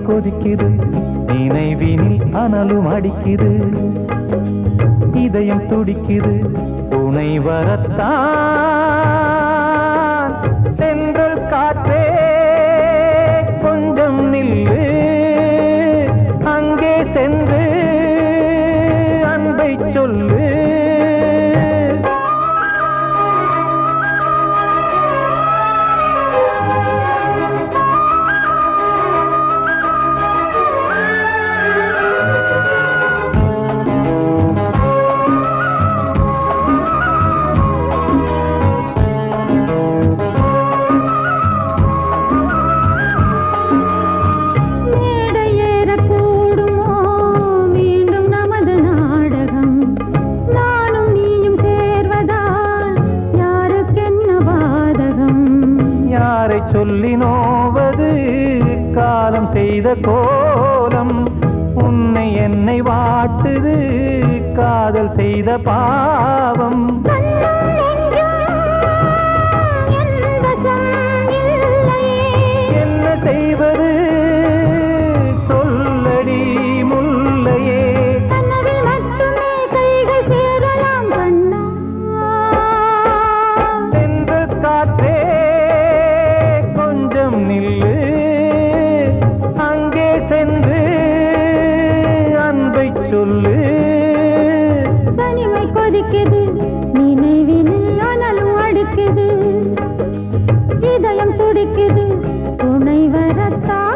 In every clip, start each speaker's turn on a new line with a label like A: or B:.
A: கொதிக்குது நினைவினில் அனலும் அடிக்குது இதயம் துடிக்குது துணை வரத்தான் சென்றல் காற்றே கொஞ்சம் நில்லு அங்கே சென்று அன்பை சொல்லு சொல்லினோவது காலம் செய்த கோலம் உன்னை என்னை வாட்டுது காதல் செய்த பாவம் என்ன செய்வது சொல்லடி முல்லையே சென்ற காற்றே நில்லு அங்கே சென்று அன்பை சொல்லு
B: தனிமை கொதிக்குது நினைவினில் அனலும் அடிக்குது இதயம் துடிக்குது துணை வரத்தான்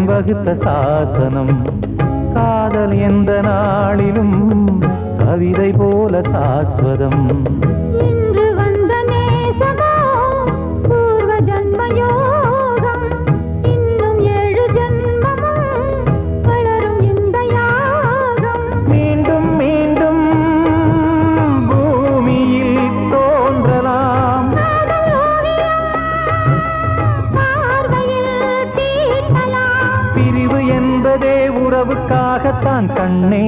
A: வகுத்த சாசனம். காதல் எந்த நாளிலும் கவிதை போல சாஸ்வதம்.
B: இன்று வந்த நேசமோ பூர்வ ஜன்ம யோகம். இன்னும் 7 ஜன்மமும் வளரும் இந்த யாகம்.
A: மீண்டும் மீண்டும் பூமியில் தோன்றலாம்.
B: காதல் ஓவியம் பார்வையில் தீட்டலாம்.
A: பிரிவு என்பதே உறவுக்காகத்தான் கண்ணே.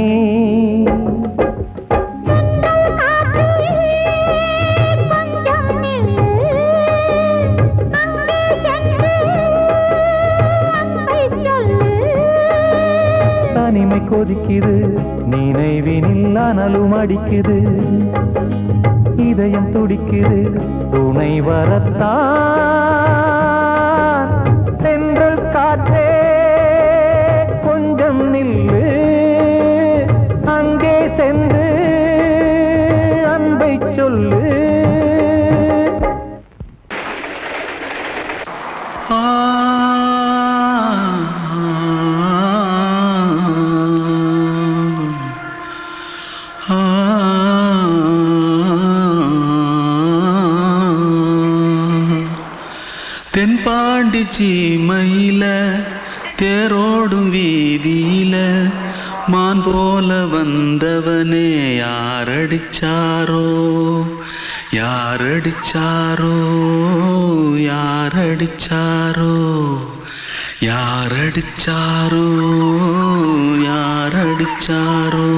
A: தனிமை கொதிக்குது, நினைவினில் அனலும் அடிக்குது. இதயம் துடிக்குது, துணை வரத்தான். சென்றல் காற்றே கொஞ்சம் நில்லு, அங்கே சென்று அன்பை சொல்லு.
C: தென்பாண்டி சீமையில தேரோடும் வீதியில மான் போல வந்தவனே யாரடிச்சாரோ யாரடிச்சாரோ யாரடிச்சாரோ யாரடிச்சாரோ யாரடிச்சாரோ.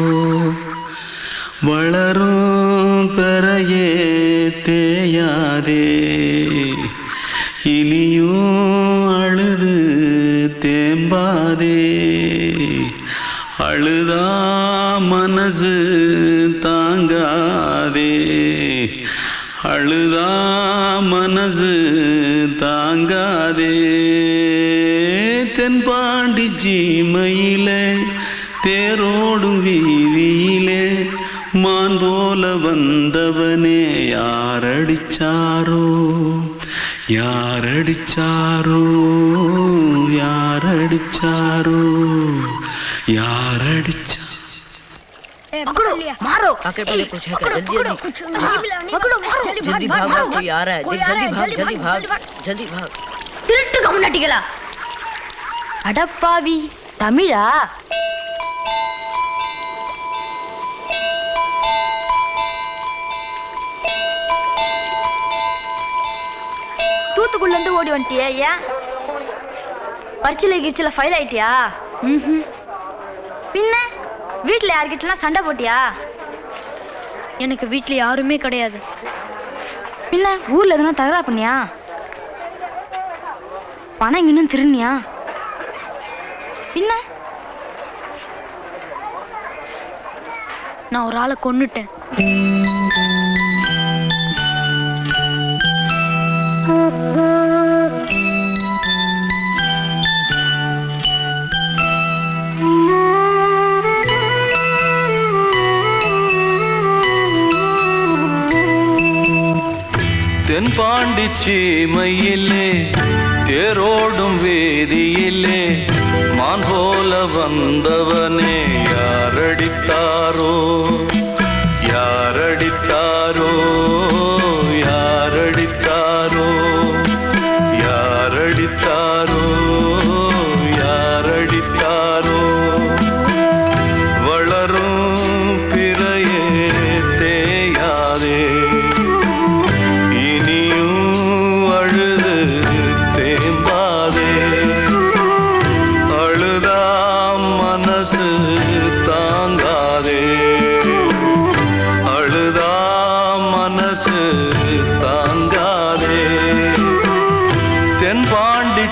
C: வளரும் பெறையே தேயாதே, இனியும் அழுது தேம்பாதே. அழுதா மனசு தாங்காதே, அழுதா மனசு தாங்காதே. தென்பாண்டி சீமையிலே தேரோடும் வீதியிலே மான் போல வந்தவனே யாரடிச்சாரோ யாரடிச்சாரோ யாரடிச்சாரோ யாரடிச்சா.
D: पकड़ो मारो
E: आके पहले कुछ है क्या? जल्दी जल्दी
D: पकड़ो मारो
E: जल्दी भाग भाग, कोई आ रहा है. जल्दी भाग जल्दी भाग.
D: திருட்டு கம்முனட்டிகளா அடப்பாவி தமிழா? தூத்துக்குள்ள இருந்து ஓடி வந்துட்டியா? ஏன் பரிச்சையில கிரிச்சில ஃபைல் ஆயிட்டியா? பின்ன வீட்டுல யார்கிட்டலாம் சண்டை போட்டியா? எனக்கு வீட்டுல யாருமே கிடையாது. பின்ன ஊர்ல எதுனா தகராறு பண்ணியா? பணம் இன்னும் திருநியா? பின்ன நான் ஒரு ஆளை கொன்னுட்டேன்.
C: தென்பாண்டி சீமையிலே தேரோடும் வேதியிலே மான் போல வந்தவனே யாரடித்தாரோ யாரடித்தாரோ யாரடித்தாரோ யாரடித்தாரோ யாரடித்தாரோ. வளரும் பிறையே தேயாதே,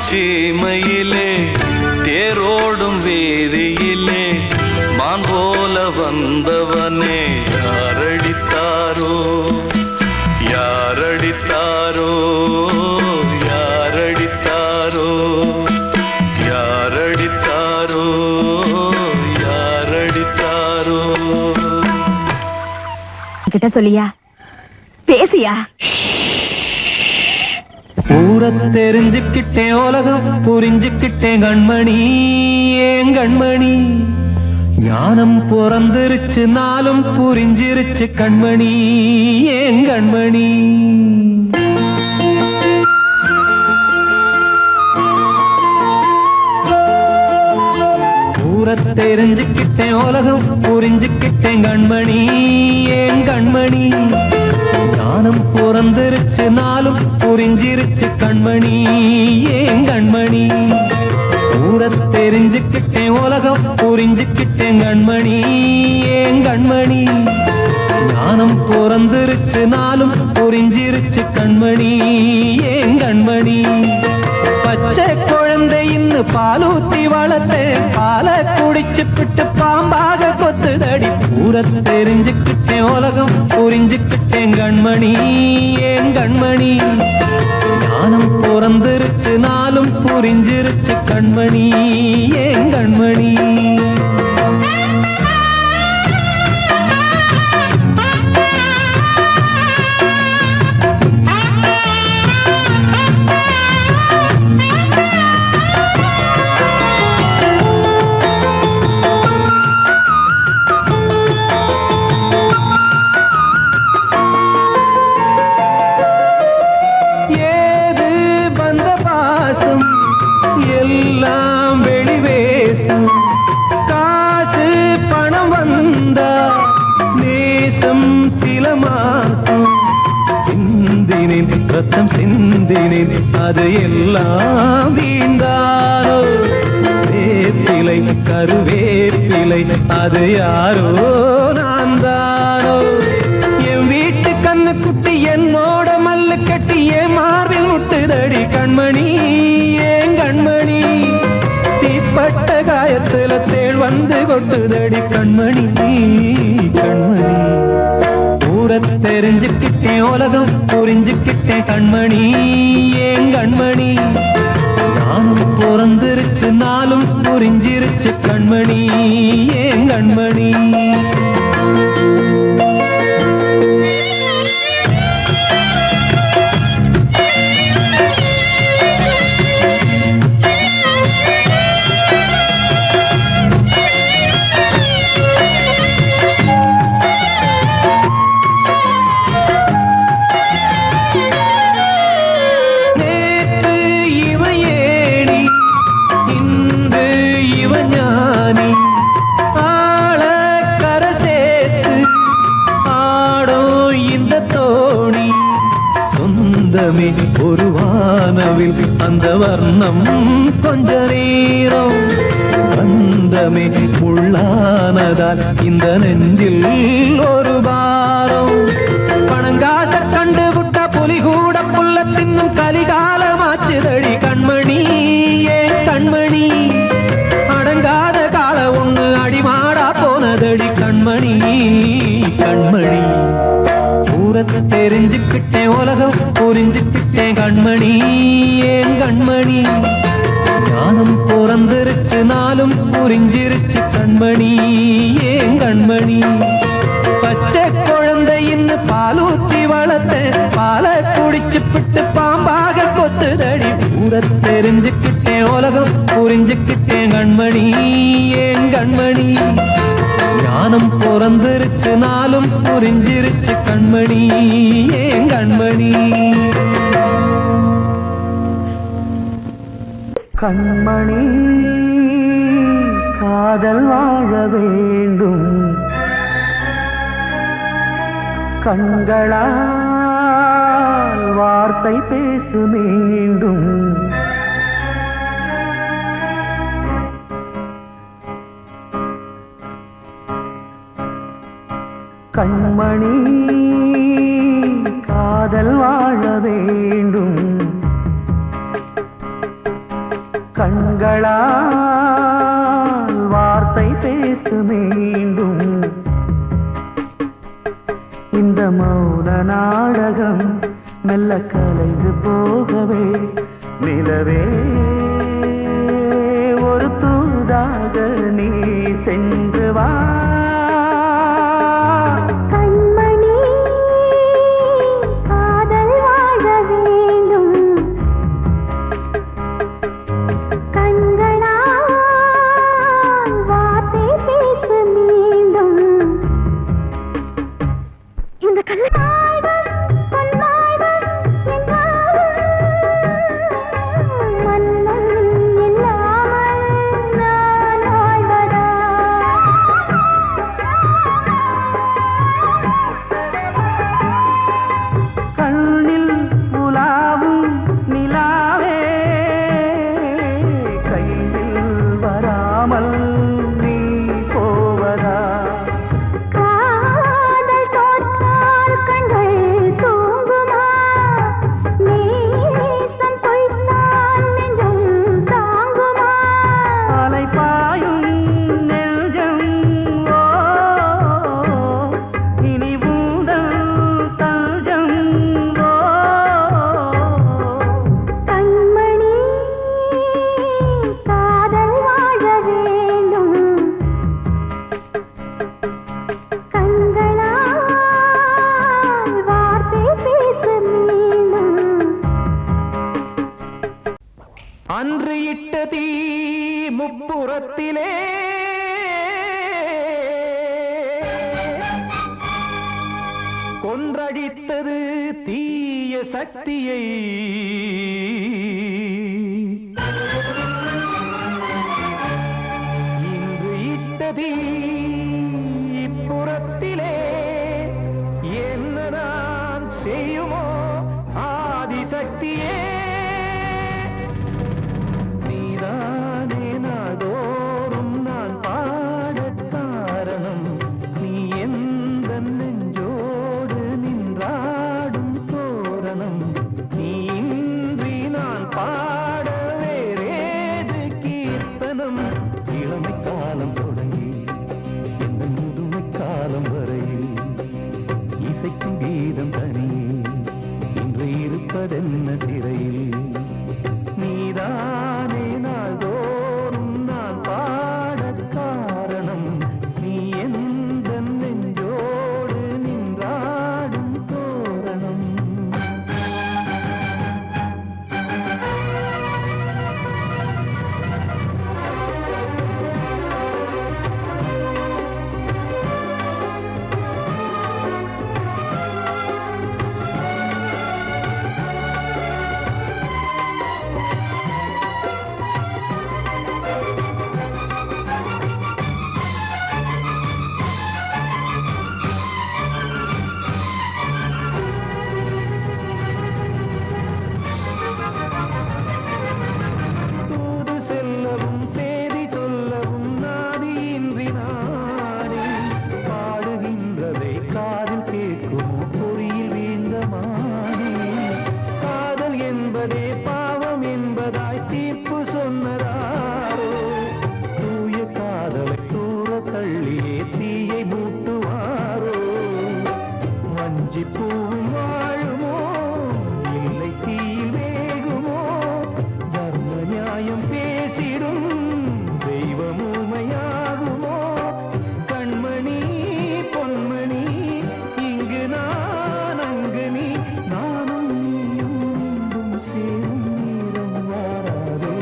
C: சீமையிலே தேரோடும் வேதியிலே மான் போல வந்தவனே யாரடித்தாரோ யாரடித்தாரோ யாரடித்தாரோ யாரடித்தாரோ யாரடித்தாரோ.
D: கிட்ட சொல்லியா பேசியா?
A: ஊரத் தெரிஞ்சுக்கிட்டேன் உலகம் புரிஞ்சுக்கிட்டேன் கண்மணி ஏன் கண்மணி ஞானம் பிறந்திருச்சு நாளும் புரிஞ்சிருச்சு கண்மணி ஏன் கண்மணி ஊரத் தெரிஞ்சுக்கிட்டேன் உலகம் புரிஞ்சுக்கிட்டேன் கண்மணி ஏன் கண்மணி ஞானம் பிறந்திருச்சு நாளும் புரிஞ்சிருச்சு கண்மணி ஏன் கண்மணி ஊரத் தெரிஞ்சுக்கிட்டேன் உலகம் புரிஞ்சுக்கிட்டேன் கண்மணி ஏன் கண்மணி ஞானம் பிறந்திருச்சு நாளும் புரிஞ்சிருச்சு கண்மணி ஏன் கண்மணி பச்சை குழந்தை இன்னும் பாலூத்தி வளர்த்தேன் பாலை குடிச்சு பிட்டு பாம்பாக கொத்துதடி ஊரத் தெரிஞ்சுக்கிட்டேன் உலகம் புரிஞ்சுக்கிட்டேன் கண்மணி ஏன் கண்மணி ஞானம் பிறந்திருச்சு நாளும் புரிஞ்சிருச்சு கண்மணி ஏன் கண்மணி எல்லாம் வெளிவேசம் காசு பணம் வந்தா நேசம் சில மாசம் சிந்தினேன் ரத்தம் சிந்தினேன் அது எல்லாம் வீண்டாரோ வேப்பிலை கருவேப்பிலை அது யாரோ நான் தானோ என் வீட்டு கண்ணு குட்டி என்னோட மல்லு கட்டி என் மார்பில் முட்டுதடி கண்மணி ஏன் கண்மணி தீப்பட்ட காயத்துல தேள் வந்து கொட்டுதடி கண்மணி கண்மணி ஊரத் தெரிஞ்சுக்கிட்டேன் உலகம் புரிஞ்சுக்கிட்டேன் கண்மணி ஏன் கண்மணி நானும் பிறந்திருச்சு நாளும் புரிஞ்சிருச்சு கண்மணி ஏன் கண்மணி ஒரு வானவில் அந்த வர்ணம் கொஞ்ச நேரம் பந்தமே முள்ளானதால் இந்த நெஞ்சில் ஒரு பாரம் பணங்காட்ட கண்டு விட்ட புலி கூட புல்ல தின்னும் கலிகாலமாச்சுதடி கண்மணி ஏன் கண்மணி அடங்காத கால ஒண்ணு அடிமாடா போனதடி கண்மணி கண்மணி ஊரத் தெரிஞ்சுக்கிட்டேன் உலகம் புரிஞ்சுக்கிட்டேன் கண்மணி ஏன் கண்மணி ஞானம் பிறந்திருச்சு நாளும் புரிஞ்சிருச்சு கண்மணி ஏன் கண்மணி பச்சை குழந்தை இன்னும் பாலூத்தி வளர்த்தேன் பாலை குடிச்சு பிட்டு பாம்பாக கொத்துதடி ஊரத் தெரிஞ்சுக்கிட்டேன் உலகம் புரிஞ்சுக்கிட்டேன் கண்மணி ஏன் கண்மணி ஞானம் பிறந்திருச்சு நாளும் புரிஞ்சிருச்சு கண்மணி ஏன் கண்மணி கண்மணி காதல் வாழ வேண்டும் கண்களால் வார்த்தை பேசு மீண்டும் கண்மணி காதல் வாழ வேண்டும் கண்களால் வார்த்தை பேசு மீண்டும் இந்த மௌன நாடகம் மெல்ல கலைந்து போகவே நிலவே ஒரு தூதாக நீ சென்று வா
B: கண்மணி காதல் வாழ வேண்டும்
A: அன்று இட்ட தீ முப்புறத்திலே கொன்றடித்தது தீய சக்தியை இன்று இட்ட தீ இப்புறத்திலே என்ன நான் செய்யுமோ ஆதிசக்தியே இருப்பதென்ன சிறையில் நீதானே நாள்தோறும் நான் பாடக் காரணம் நீ எந்த நெஞ்சோடு நின்றாடும் தோரணம் பாவம் என்பதாய் தீர்ப்பு சொன்னதாரோ தூய காதலை தூர தள்ளியே தீயை மூட்டுவாரோ வஞ்சி பூவும் வாழுமோ இல்லை தீயில் வேகுமோ தர்ம நியாயம் பேசிடும் தெய்வம் ஊமையாகுமோ கண்மணி பொன்மணி இங்கு நான் அங்கு நீ நானும் சேரும் நீரம் வாராதே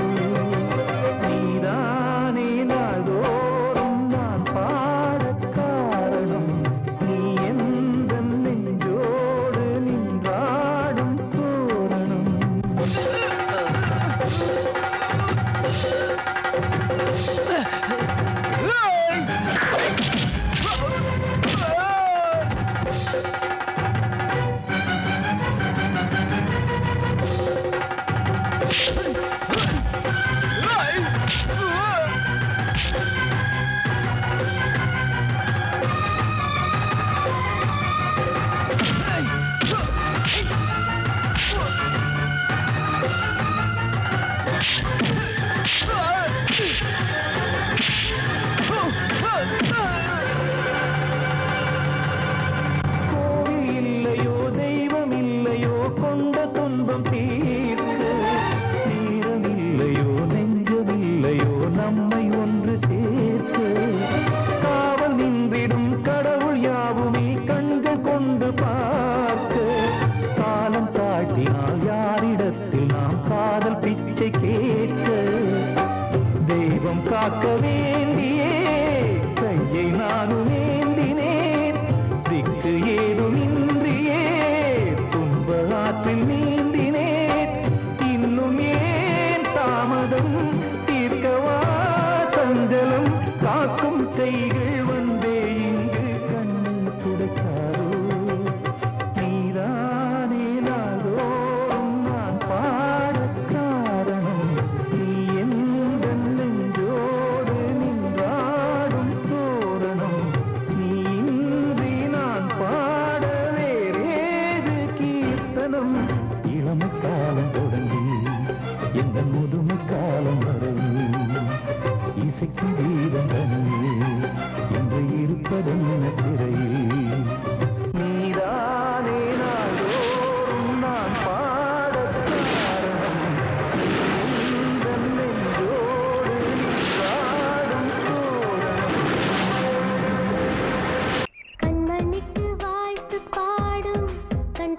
A: நீதானே நாள்தோறும் நான் பாடக் காரணம் நீ எந்த நெஞ்சோடு நீ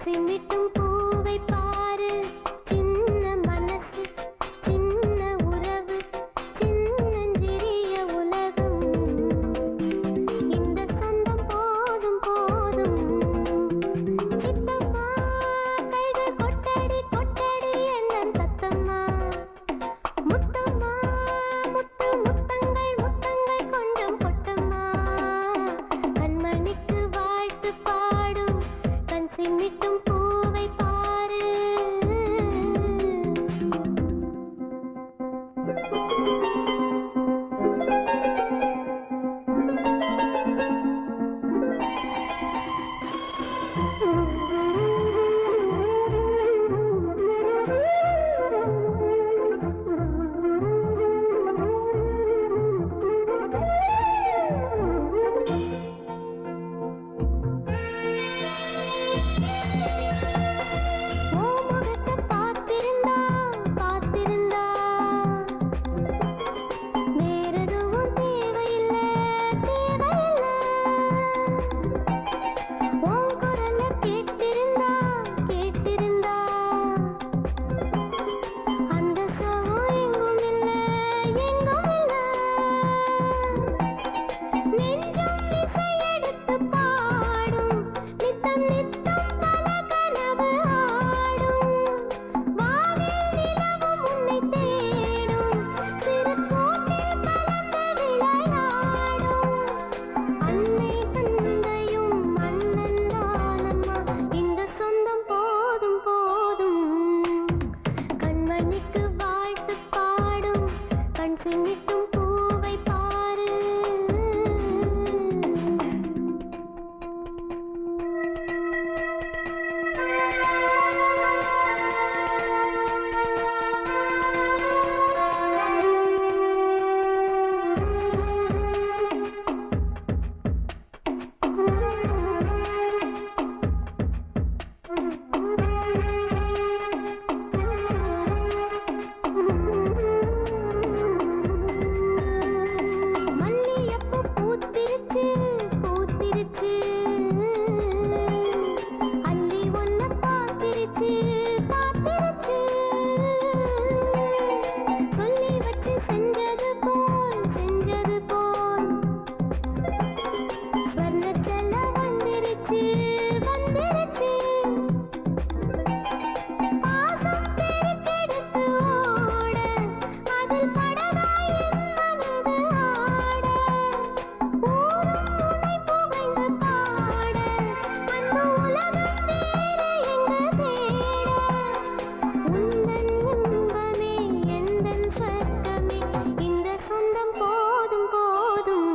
B: சிமிட்டும் பூவை பாரு, சின்ன மனசு, சின்ன உறவு, சின்னஞ்சிறிய உலகம். இந்த சொந்தம் போதும் போதும். சித்தம்மா கைகள் கொட்டடி கொட்டடி என்னன் தத்தம்மா. முத்தம்மா முத்து முத்தங்கள் முத்தங்கள் கொஞ்சம் கொட்டம்மா. கண்மணிக்கு வாழ்த்து பாடும் கண் சிமிட்டும் பூவை பாரு. ஓ முகத்தை பார்த்திருந்தா பார்த்திருந்தா வேற எதுவும் தேவையில்லை தேவையில்லை. உன் குரலை கேட்டிருந்தா கேட்டிருந்தா அந்த சுகம் எங்கும் இல்லை எங்கும் இல்லை. நெஞ்சம் இசையெடுத்து பாடும் நித்தம் நித்தம் பல கனவு ஆடும். வானில் நிலவும் உன்னை தேடும் சிறு கூட்டில் கலந்து விளையாடும். அன்னை தந்தையும் மன்னன் தானம்மா, இந்த சொந்தம் போதும் போதும். கண்மணிக்கு வாழ்த்து பாடும் கண் சிமிட்டும் பூவை பாரு. மல்லியப்பூ பூத்திருச்சு பூத்திருச்சு. அள்ளி ஒன்ன பார்த்திருச்சு பார்த்திருச்சு. சொல்லி வச்சு செஞ்சது போல் செஞ்சது போல். ஸ்வர்ணச்சல வந்துருச்சு வந்துருச்சு. பாசம் பெருக்கெடுத்து ஓட அதில் படகாய் என் மனது ஆட. ஊரும் உன்னை புகழ்ந்து பாட அன்பு உலகம் வேறு எங்கு தேட. உந்தன் இன்பமே எந்தன் சொர்க்கமே, இந்த சொந்தம் போதும் போதும்.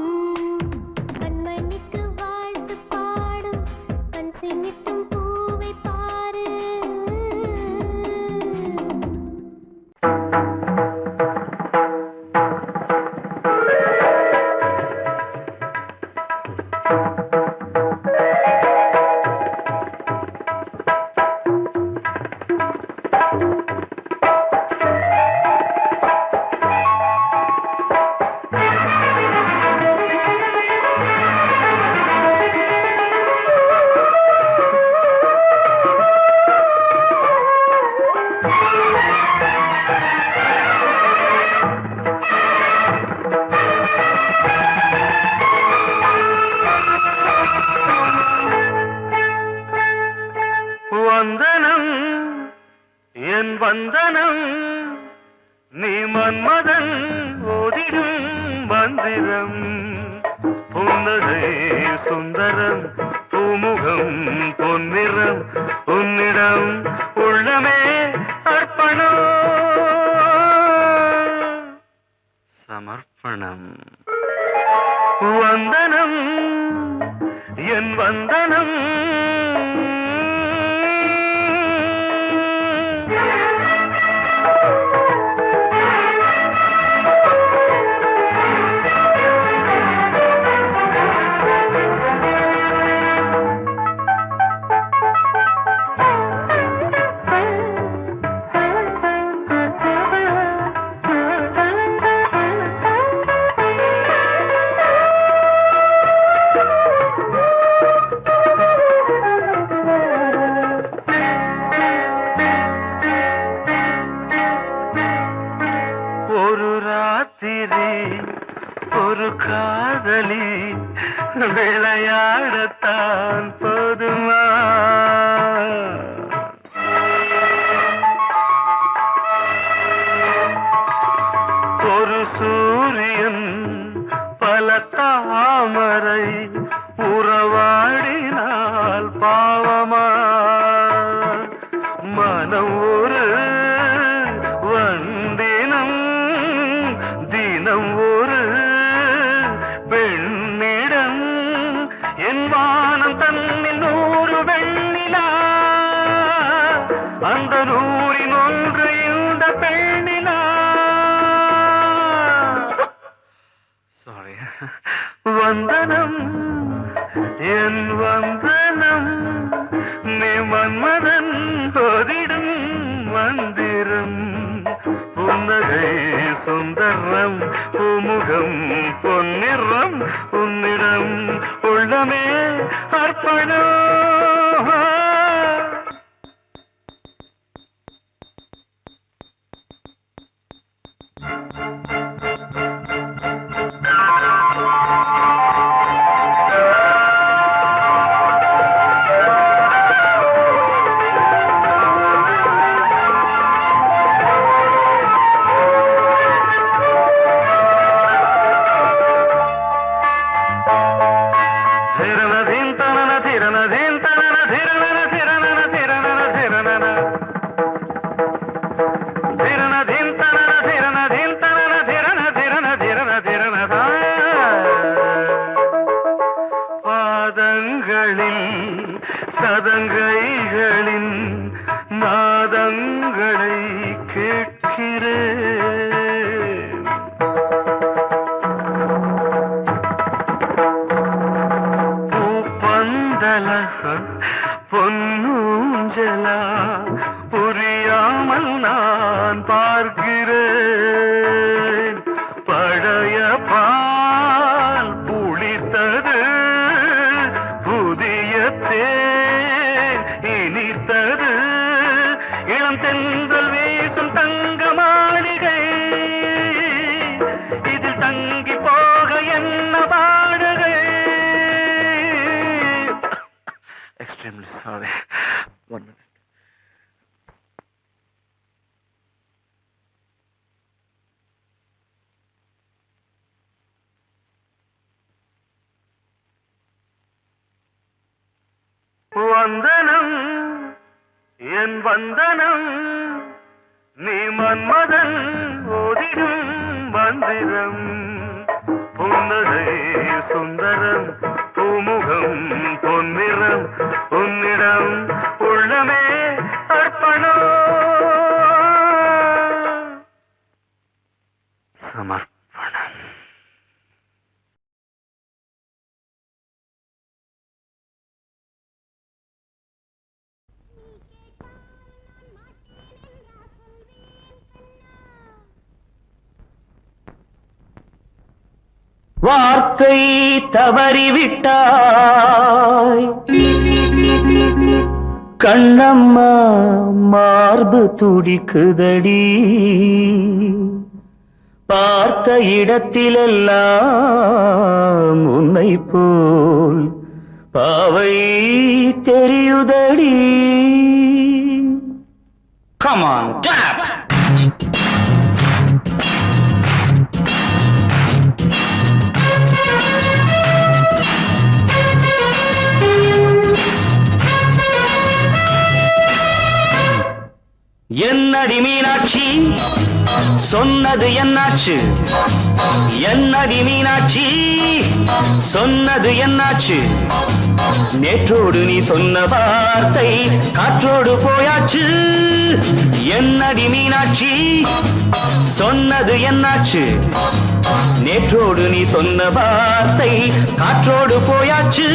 B: கண்மணிக்கு வாழ்த்து பாடும் கண் சிமிட்டும் பூவை பாரு.
A: வந்தனம் என் வந்தனம் நீ மன்மதன் ஓதிடும் மந்திரம். புன்னகை சுந்தரம் பூமுகம் பொன்னிறம் உன்னிடம் உள்ளமே அர்ப்பணம் சமர்ப்பணம். வந்தனம் என் வந்தனம் மாமா மனம் ஒரு வந்தினம் தினம் ஒரு பெண்ணிடம் என் வானம் தன்னில் 100 வெண்ணிலா அந்த 100இன் ஒன்று இந்த பெண்ணிலா சாரி வந்தனம் என் வந்தனம் நீ மன்மதன் போதிடும் மந்திரம் புன்னகை சுந்தரம் பூமுகம் பொன்னிறம் உன்னிடம் உள்ளமே அர்ப்பணம் சதங்கைகளின் நாதங்களை கேட்கிறேன் பூப்பந்தல பொன்னூஞ்சலா புரியாமல் நான் பார்க்கிறேன் பழைய பால் புளித்தது புதிய தேன் இனித்தது இளம் தென்றல் வீசும் தங்க மாளிகை இதில் தங்கி போக என்ன பாடுகை எக்ஸ்ட்ரீம்லி சாரி 1 minute வந்தனம் என் வந்தனம் நீ மன்மதன் ஓதிடும் மந்திரம் புன்னகை சுந்தரம் பூமுகம் பொன்னிறம் உன்னிடம் உள்ளமே அர்ப்பணம் சமர்ப்பணம்
C: வார்த்தை தவறிவிட்டாய் கண்ணம்மா மார்பு துடிக்குதடி பார்த்த இடத்திலெல்லாம் உன்னை போல் பாவை தெரியுதடி Come on, tap! என்னடி மீனாட்சி சொன்னது என்னாச்சு என்னடி மீனாட்சி சொன்னது என்னாச்சு நேற்றோடு நீ சொன்ன வார்த்தை காற்றோடு போயாச்சு என்னடி மீனாட்சி சொன்னது என்னாச்சு நேற்றோடு நீ சொன்ன வார்த்தை காற்றோடு போயாச்சு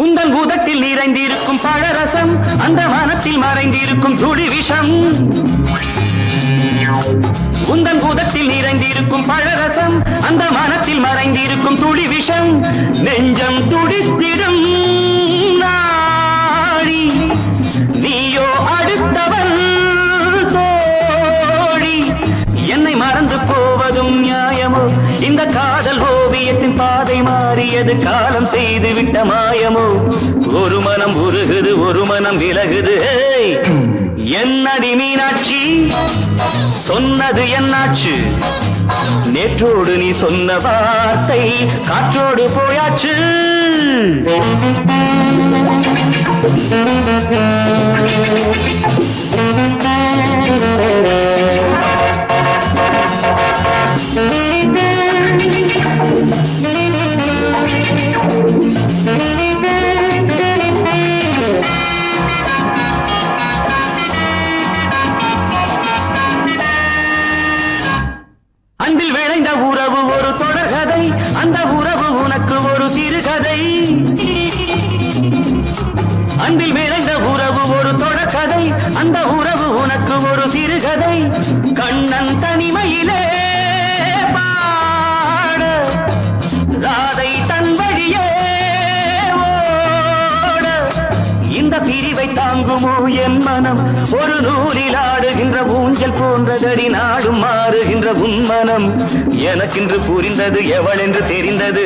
C: உந்தன் உதட்டில் நிறைந்திருக்கும் பழரசம் அந்த வானத்தில் மறைந்திருக்கும் துளி விஷம் உந்தன் உதட்டில் நிறைந்திருக்கும் பழரசம் அந்த வானத்தில் மறைந்திருக்கும் துளி விஷம் நெஞ்சம் துடித்திடும் நாடி நீ பாதை மாறியது காலம் செய்து விட்ட மாயமோ ஒரு மனம் உருகுது ஒரு மனம் விலகுது என்னடி மீனாட்சி சொன்னது என்னாச்சு நேற்றோடு நீ சொன்ன வார்த்தை காற்றோடு போயாச்சு அன்பில் விளைந்த உறவு ஒரு தொடர்கதை அந்த உறவு உனக்கு ஒரு சிறுகதை அன்பில் விளைந்த உறவு ஒரு தொடர்கதை அந்த உறவு உனக்கு ஒரு சிறுகதை கண்ணன் தனிமையிலே பாட ராதை தன் வழியே ஓட இந்த பிரிவை தாங்குமோ என் மனம் ஒரு நூலில் ஆடுகின்ற ஊஞ்சல் போன்றதடி நாடும் மாறுகின்ற உன்மனம் எனக்கென்று புரிந்தது எவள் என்று தெரிந்தது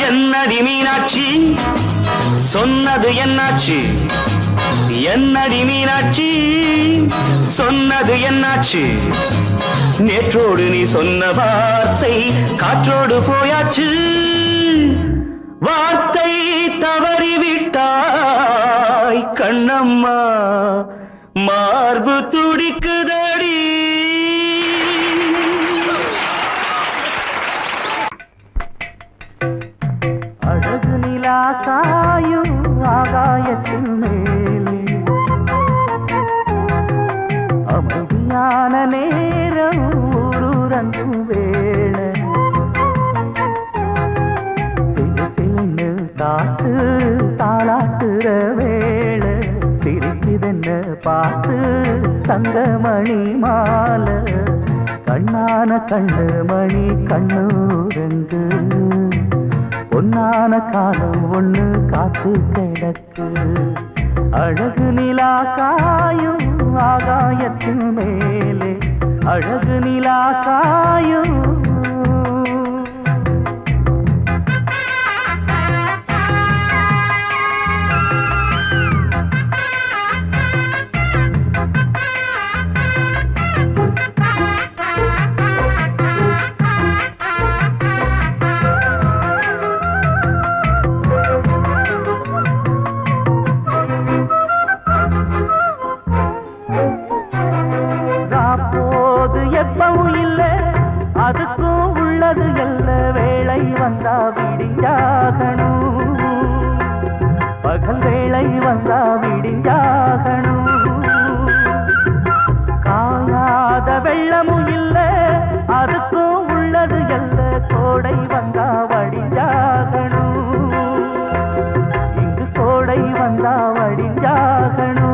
C: என்னடி மீனாட்சி சொன்னது என்னாச்சு என்னடி மீனாட்சி சொன்னது என்னாச்சு நேற்றோடு நீ சொன்ன வார்த்தை காற்றோடு போயாச்சு வார்த்தை தவறிவிட்டாய் கண்ணம்மா மார்பு துடிக்குதடி அழகு நிலா காயும் ஆகாயத்தின் மேலே அமைதியான நேரம் ஊரூரங்கும் வேளை சிலு காத்து தாளாட்டுற வேளை சிரிக்குதென்ன பார்த்து தங்கமணி மாலை கண்ணான கண்ணு மணி கண்ணூரங்கு பொன்னான காலம் ஒண்ணு காத்து கிடக்கு அழகு நிலா காயும் ஆகாயத்தின் மேலே அழகு நிலா காயும் அதுக்கும் உள்ளது எல்ல வேளை வந்தா விடிஞ்சாகணும் பகல் வேளை வந்தா விடிஞ்சாகணும் காணாத வெள்ளமும் இல்ல அதுக்கும் உள்ளது எல்ல கோடை வந்தா வடிஞ்சாகணும் இங்கு கோடை வந்தா வடிஞ்சாகணும்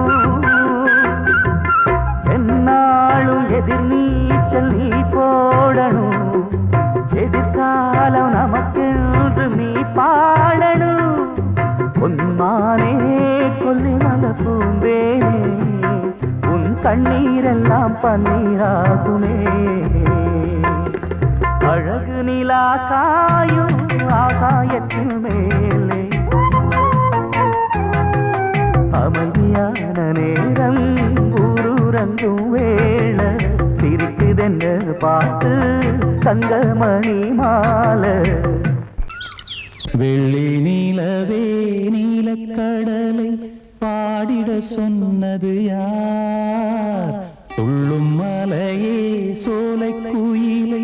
C: என்னாலும் எதிர் நீச்சல் நீ போடணும் எதிர்காலம் நமக்கென்று நீ பாடணும் உன்மானே கொல்லி மல பூந்தேனே உன் கண்ணீரெல்லாம் பன்னீராகுமே அழகு நிலா காயும் ஆகாயத்தின் மேலே அமைதியான நேரம் ஊரூரங்கும் வேளை சிரிக்குதென்ன பார்த்து தங்கமணி மாலை வெள்ளி நீலவே நீலக்கடலை பாடிட சொன்னது யார் துள்ளும் மலையே சோலை குயிலை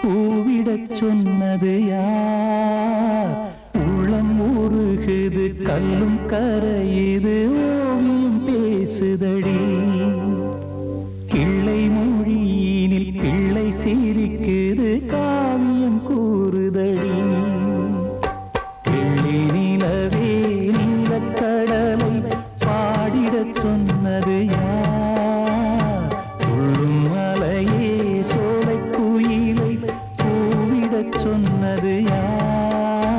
C: கூவிடச் சொன்னது யார் உள்ளம் உருகுது கல்லும் கரையுது ஓவியம் பேசுதடி கிள்ளை மொழியினில் பிள்ளை சிரிக்குது காவியம் கூறுதடி வெள்ளி நிலவே நீலக்கடலை பாடிடச் சொன்னது யார் துள்ளும் மலையே சோலை குயிலை கூவிடச் சொன்னது யார்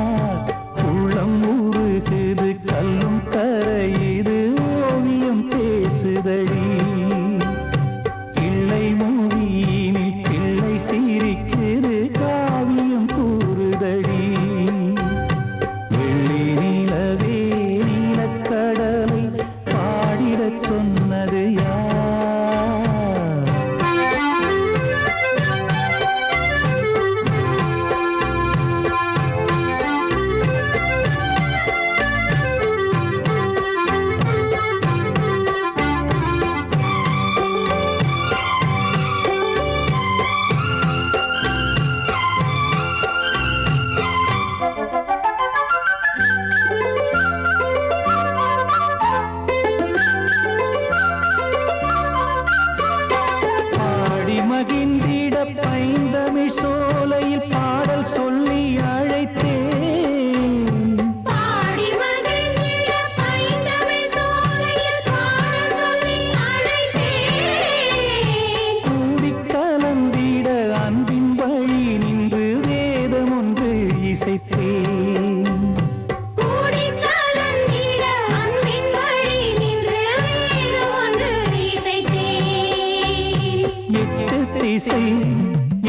F: திசை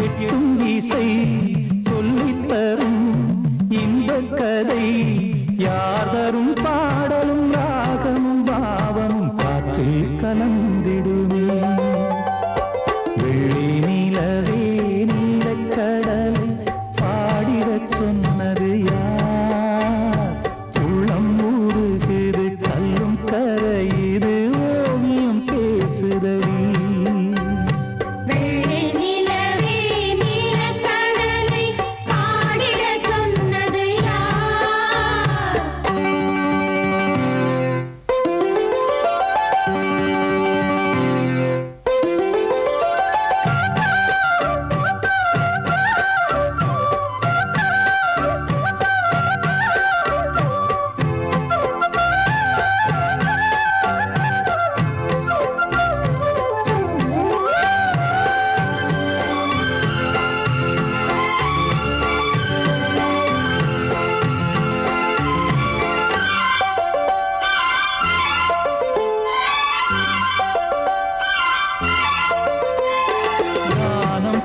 F: எட்டும் இசை சொல்லித்தரும் இந்த கதை யார் தரும் பாடலும் ராகமும் பாவமும் காற்றில் கலந்திடுமே வெள்ளி நிலவே நீலக்கடலை பாடிடச் சொன்னது யார் உள்ளம் ஊறுகிறது கல்லும் கரையுது ஓவியம் பேசுதடி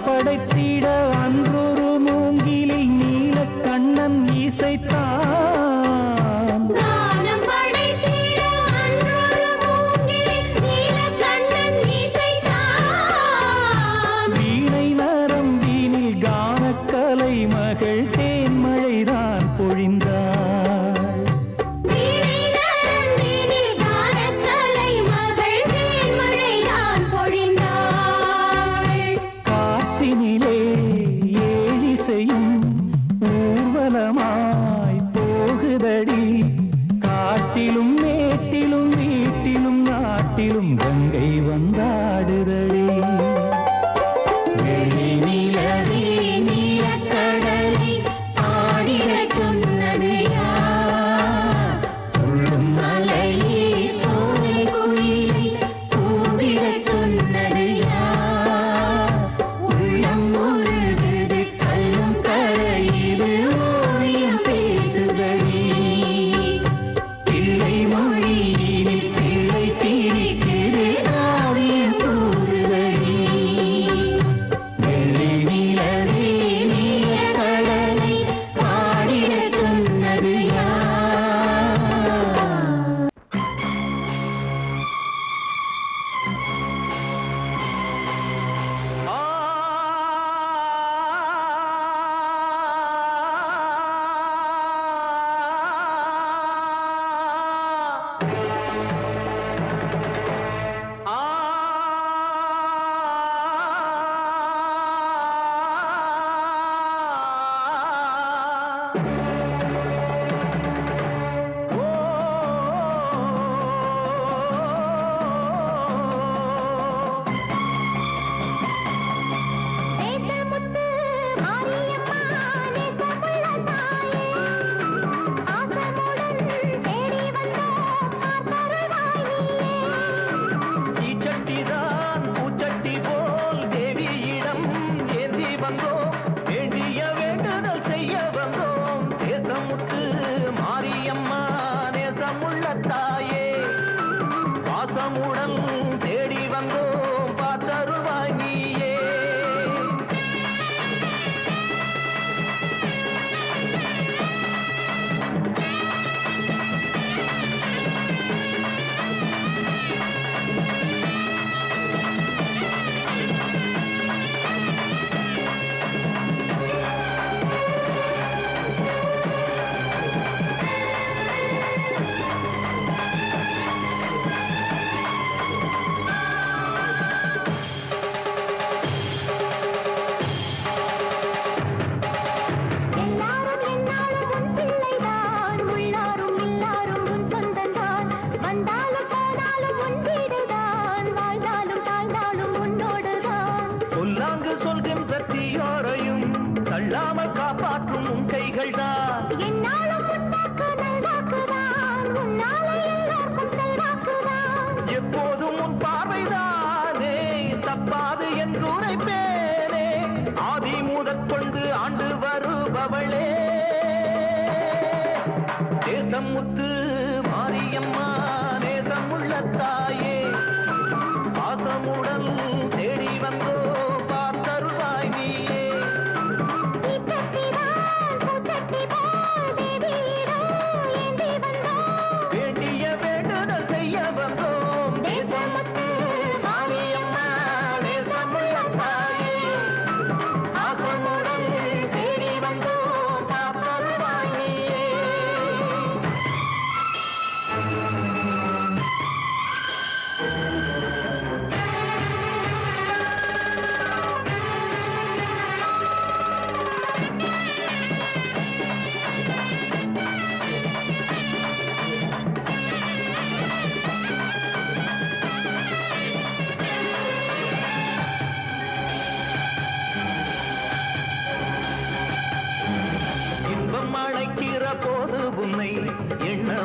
F: படைத்திட அன்றொரு மூங்கிலில் நீல கண்ணன் இசைத்தான் வீணை நரம்பினில் கானக்கலை மகள் தேன்மழைதான் பொழிந்தாள் ஊர்வலமாய் போகுதடி காட்டிலும் மேட்டிலும் வீட்டிலும் நாட்டிலும் கங்கை வந்தாடுதடி வெள்ளி நிலவே நீலக்கடலை ஆடிடச் சொன்னது யார் சொல்லும் மலையே சோலை குயிலை கூவிடச் சொன்னது யார் உள்ளம் உருகுது கல்லும் கரையுது ஓவியம் பேசுதடி பிள்ளை மொழியினில் பிள்ளை சிரிக்குது ஓவியம் கூறுதடி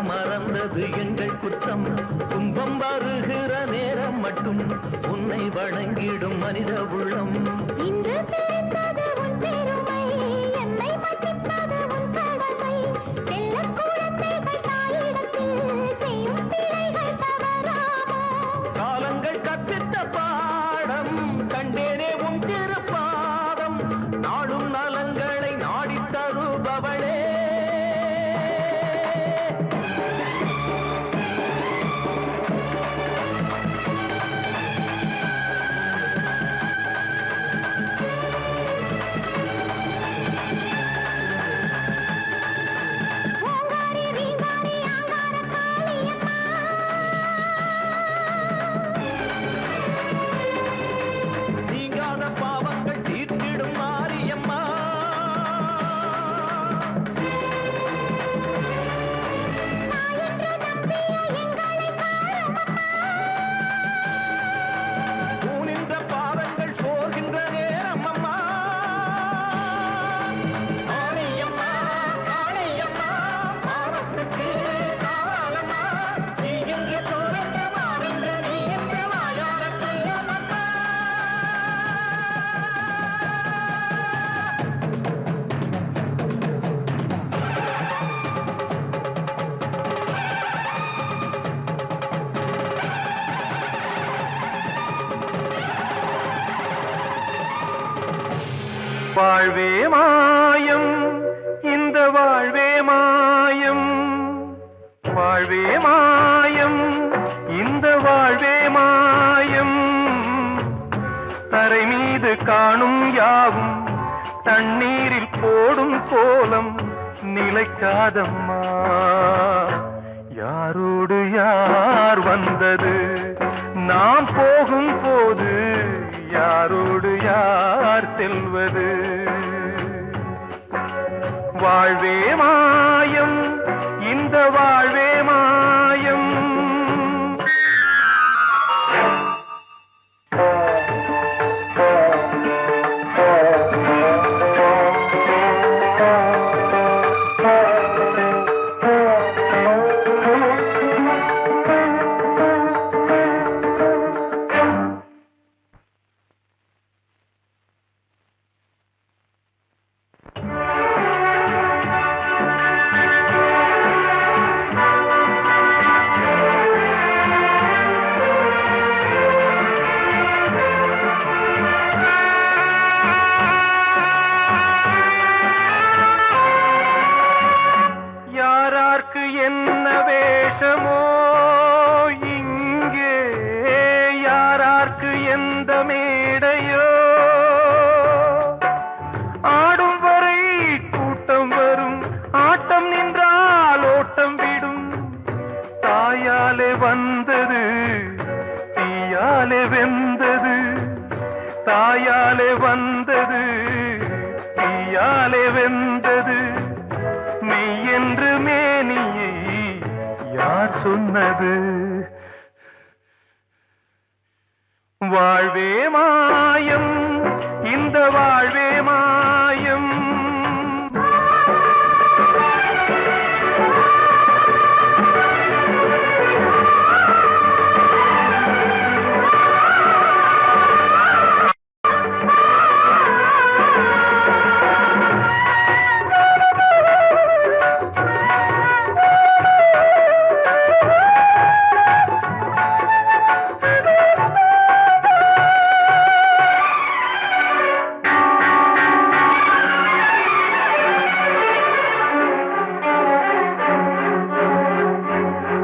C: மறந்தது எங்கள் குற்றம். துன்பம் வருகிற நேரம் மட்டும் உன்னை வணங்கிடும் மனித உள்ளம்.
B: இன்று தெரிந்தது உன் பெருமை, என்னை மன்னிப்பது உன் கடமை. செல்லக் குழந்தைகள் தாயிடத்தில் செய்யும் பிழைகள் தவறாமோ?
C: காலங்கள் கற்பித்த பாடம் கண்டேனே உன் திருப்பாதம். நாடும் நலங்களை நாடித் தருபவளே.
B: ஓங்காரி ரீங்காரி ஆங்கார காளியம்மா,
C: நீங்காத பாவங்கள் தீர்த்திடும் மாரியம்மா.
B: தாயென்று நம்பிய எங்களை பாருமம்மா.
C: தூணின்ற பாதங்கள் சோர்கின்ற நேரம் அம்மா. ஆணையம்மா ஆணையம்மா பாவத்துக்கு காலம்மா. நீ என்று தோன்ற மாறின்ற நீ என்று வாயார சொல்லம்மா. வாழ்வே மாயம், இந்த வாழ்வே மாயம். வாழ்வே மாயம், இந்த வாழ்வே மாயம். தரை மீது காணும் யாவும் தண்ணீரில் போடும் கோலம் நிலைக்காதம்மா. யாரோடு யார் வந்தது நாம் போகும் போது, யாரோடு யார் செல்வது? வாழ்வே மாயம், இந்த வாழ்வே மாயம். யாரார்க்கு என்ன வேஷமோ இங்கே, யாரார்க்கு எந்த மேடையோ. ஆடும் வரை கூட்டம் வரும், ஆட்டம் நின்றால் ஓட்டம் விடும். தாயாலே வந்தது தீயாலே வெந்தது, தாயாலே வந்தது தீயாலே வெந்தது. மெய் என்று மேனியை யார் சொன்னது? வாழ்வே மாயம், இந்த வாழ்வே மாயம்.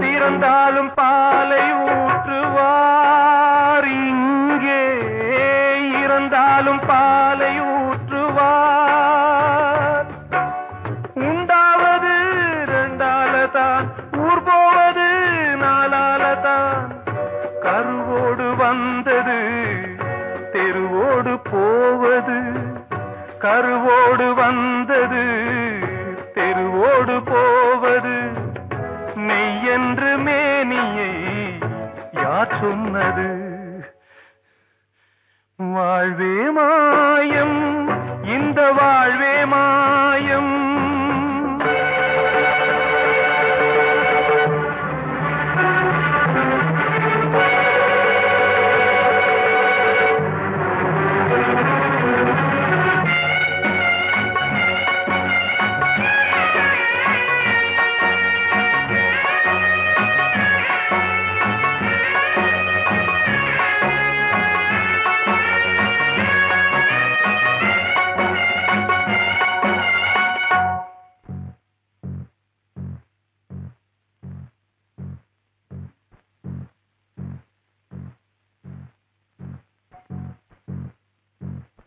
C: திறந்தாலும் பாலை ஊற்றுவார் இங்கே, இறந்தாலும் பாலை ஊற்றுவார். உண்டாவது ரெண்டாலதான், ஊர் போவது நாலாலதான். கருவோடு வந்தது தெருவோடு போவது, கருவோடு வந்தது தெருவோடு போவது. மெய்யென்று மேனியை யார் சொன்னது? வாழ்வே மாயம், இந்த வாழ்வே மாயம்.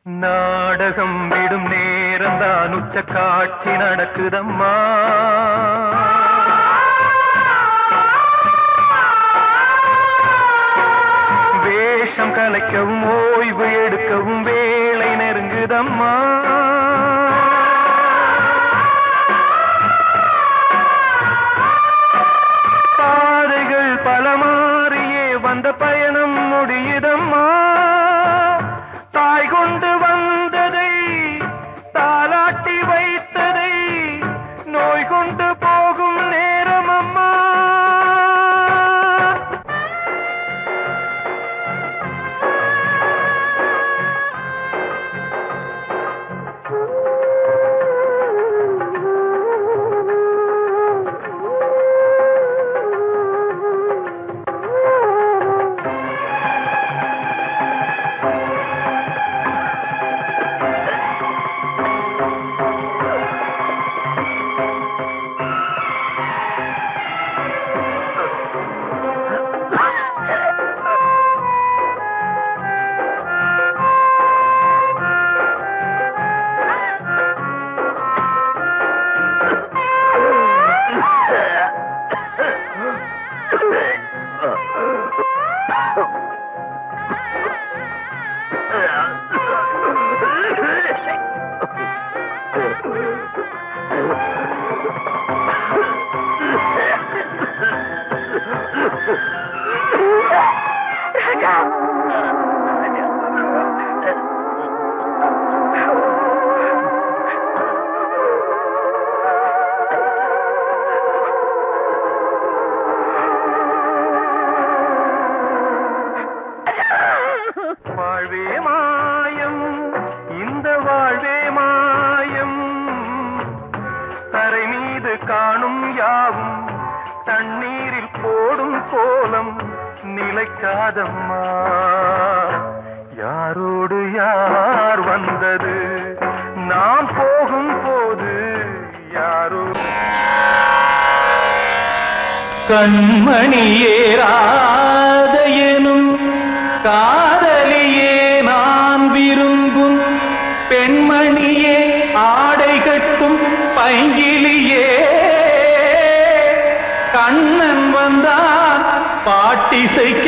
A: நாடகம் விடும் நேரம் தான் உச்ச காட்சி நடக்குதம்மா. வேஷம் கலைக்கவும் ஓய்வு எடுக்கவும் வேளை நெருங்குதம்மா. பாதைகள் பல மாறியே வந்த பயணம் முடியுதம்மா. தாய் கொண்டு வந்ததை தாலாட்டி வைத்ததை நோய் கொண்டு போகும் நேரம் அம்மா. வாழ்வே மாயம், இந்த வாழ்வே மாயம். தரை மீது காணும் யாவும் தண்ணீரில் போடும் கோலம் நிலைக்காதம்மா. யாரோடு யார் வந்தது நாம் போகும் போது யாரோ. கண்மணியேராத எனும் காதலியே நான் விரும்பும் பெண்மணியே ஆடை கட்டும் பைங்கிலியே. கண்ணன் வந்தான் பாட்டிசைக்க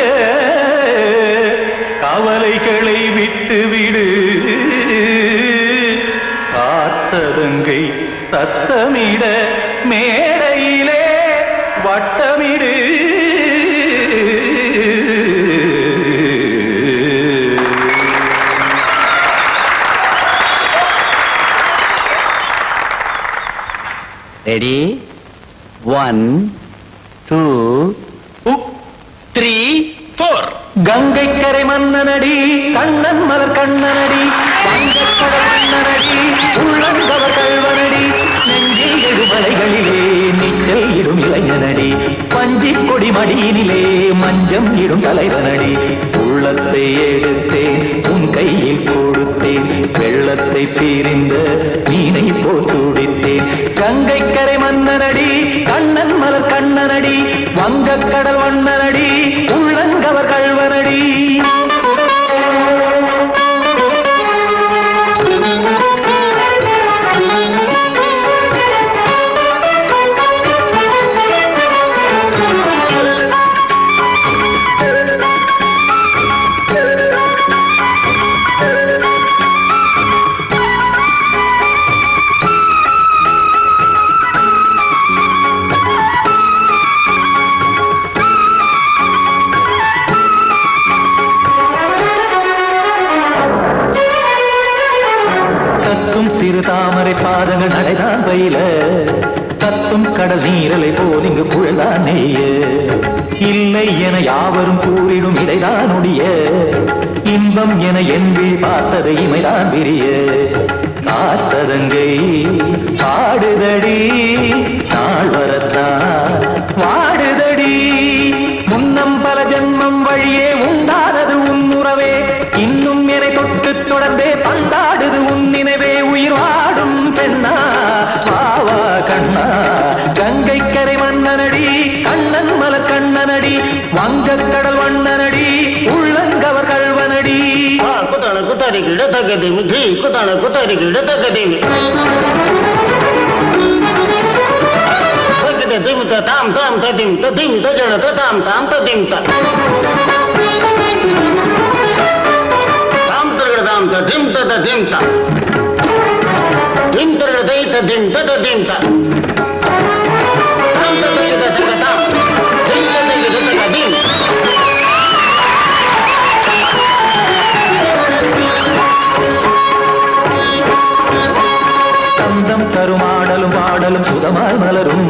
A: கவலைகளை விட்டுவிடு. காத்ததங்கை சத்தமிட மேடையிலே வட்டமிடு.
C: ரெடி 1 2 3 4. கங்கை கரை மன்னனடி கண்ணன் மலர் கண்ணனடி வங்கக்கடல் மன்னனடி உள்ளங்கவர் கல்வனடி நெஞ்சில் எழுமலைகளிலே நீச்சல் இடும் இளைஞனடி பஞ்சி கொடி மடியினிலே மஞ்சம் இடும் தலைவனடி. உள்ளத்தை எடுத்தேன் உன் கையில் கொடுத்தேன் வெள்ளத்தை தீரிந்த மீனை போல் துடித்தேன். கங்கை கரை மன்னனடி கண்ணன் மலர் கண்ணனடி வங்கக்கடல் வண்ணனடி உள்ளங்கவர் கல்வனடி. சிறு தாமரை பாதங்கள் நடைதான் பயில கத்தும் கடல் நீரலை போல் இங்கு குழல்தான் நெய்ய. இல்லை என யாவரும் கூறிடும் இடைதான் உடைய இன்பம் என என்பி பார்த்ததை இமைதான் விரிய. காச்சதங்கை பாடுதடி நாள் வரத்தான் வாடுதடி. முன்னம் பல ஜென்மம் வழியே உண்டானது உன் உறவே இன்னும் என்னை தொட்டு தொடர்ந்தே பந்தாடுது உன் நினைவே. உயிர் வாடும் பெண்ணா பாவா கண்ணா கங்கை கரை மன்னனடி கண்ணன் மலர் கண்ணனடி வங்கக்கடல் வண்ணனடி உள்ளங்கவர் கல்வனடி.
G: குத்தான குத்தாரி கிட தக்கதிமி ஜி குத்தான குத்தாரி கிட தக்கதிமி தக்கிட திமித தாம் தாம் ததிம் ததிம் தஜட தாம் தாம் ததிம் தாம் தரகட தாம் ததிம் ததிம் தாம் திம் தரகட தை ததிம் ததிம் தாம் தாம் தரகட தக தாம் தை தக ததிம்
C: சந்தம் தருமாடலும் பாடலும் சுதமாய் மலரும்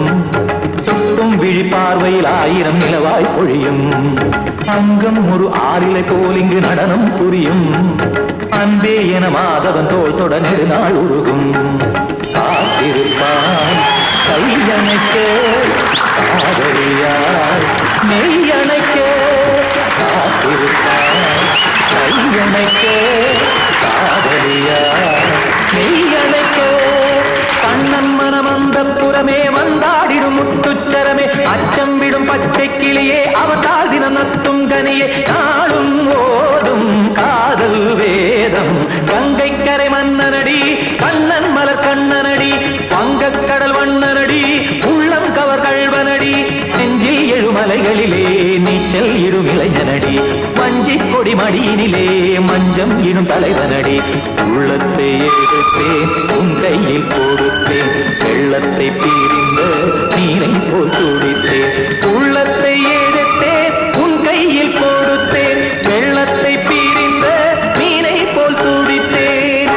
C: சொட்டும் விழி பார்வையில் 1000 நிலவாய் பொழியும் அங்கம் ஒரு ஆறிலை போல் இங்கு நடனம் புரியும் அன்பே என மாதவன் தோள் தொட நெடுநாள் உருகும் காத்திருப்பான் கையணைக்க காதலியார் மெய்யணைக்க காத்திருப்பான் கையணைக்க காதலியார் மெய்யணைக்க கண்ணன் மனம் அந்த புறமே வந்தாடிடும் முத்துச்சரமே அச்சம் விடும் பச்சை கிளியே அவதால் தினம் நத்தும் கனியே நாளும் ஓடும் காதல் வேதம் கங்கை கரை மன்னனடி கண்ணன் மலர் கண்ணனடி வங்கக் கடல் வண்ணனடி உள்ளம் கவர் கழ்வனடி நெஞ்சில் எழுமலைகளிலே நீச்சல் இடும் இளைஞனடி வஞ்சி கொடி மடியினிலே மஞ்சம் இடும் தலைவனடி உள்ளத்தை எடுத்தேன் உன் கையில் கொடுத்தேன் வெள்ளத்தை பீரிந்த நீரை போல் துடித்தேன் உள்ளத்தை எடுத்தேன் உன் கையில் கொடுத்தேன் வெள்ளத்தை பீரிந்த நீரை போல் துடித்தேன்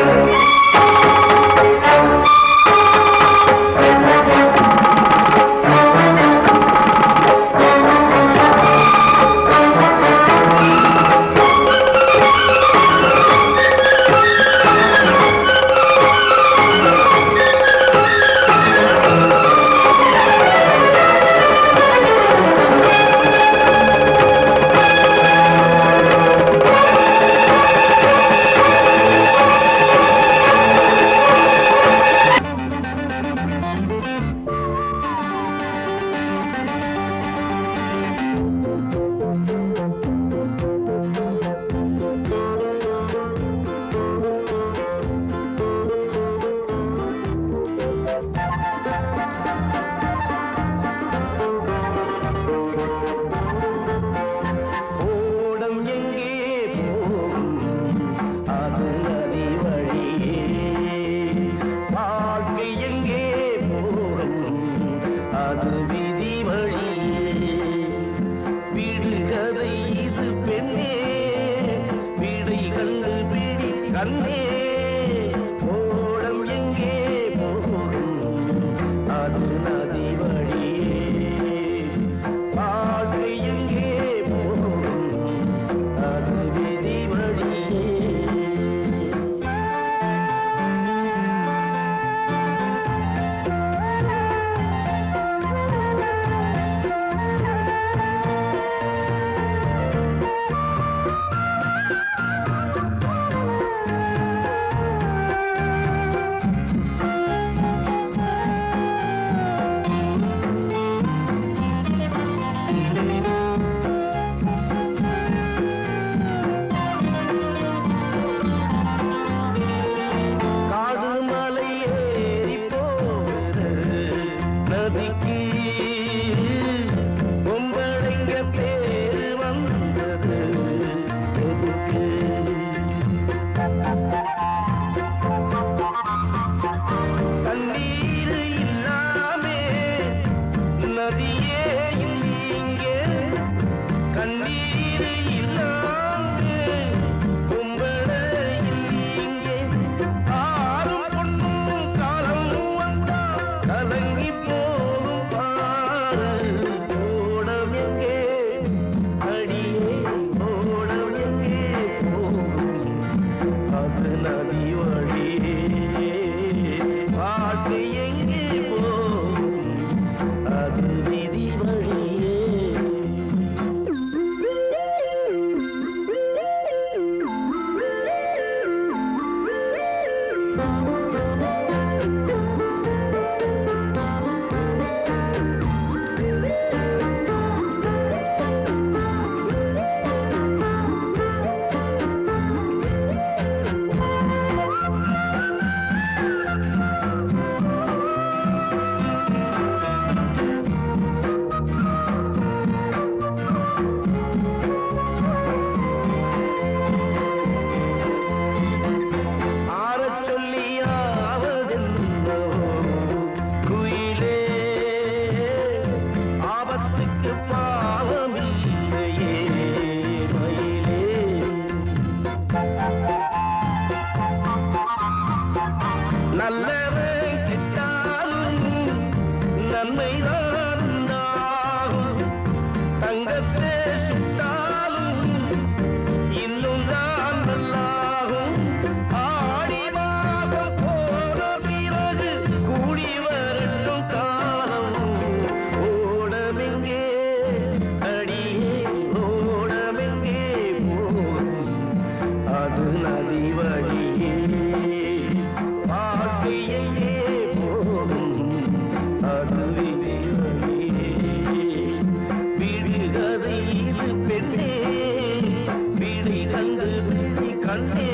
C: கண்ணே